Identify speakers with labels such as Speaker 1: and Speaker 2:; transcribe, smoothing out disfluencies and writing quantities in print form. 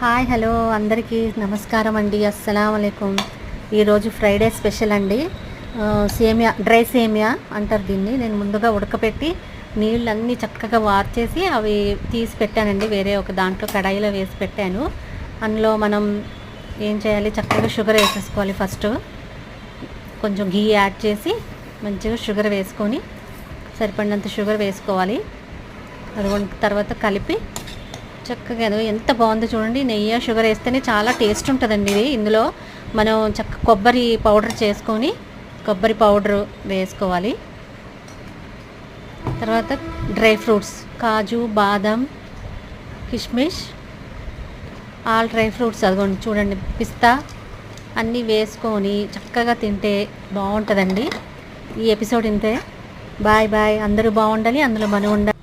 Speaker 1: Hi hello అందరికీ నమస్కారం అండి. అస్సలం అయికుం. ఈరోజు ఫ్రైడే స్పెషల్ అండి. సేమియా, డ్రై సేమియా అంటారు దీన్ని. నేను ముందుగా ఉడకపెట్టి నీళ్ళన్నీ చక్కగా వార్చేసి అవి తీసి పెట్టానండి. వేరే ఒక దాంట్లో కడాయిలో వేసి పెట్టాను. అందులో మనం ఏం చేయాలి, చక్కగా షుగర్ వేసేసుకోవాలి. ఫస్ట్ కొంచెం ఘీ యాడ్ చేసి మంచిగా షుగర్ వేసుకొని సరిపడినంత షుగర్ వేసుకోవాలి. అది తర్వాత కలిపి చక్కగా ఎంత బాగుందో చూడండి. నెయ్యి షుగర్ వేస్తేనే చాలా టేస్ట్ ఉంటుందండి ఇది. ఇందులో మనం కొబ్బరి పౌడర్ చేసుకొని కొబ్బరి పౌడర్ వేసుకోవాలి. తర్వాత డ్రై ఫ్రూట్స్, కాజు, బాదం, కిష్మిష్, ఆల్ డ్రై ఫ్రూట్స్ అదిగోండి చూడండి, పిస్తా అన్నీ వేసుకొని చక్కగా తింటే బాగుంటుందండి. ఈ ఎపిసోడ్ ఇంతే. Bye bye. అందరూ బాగుండాలి, అందులో మనం ఉండాలి.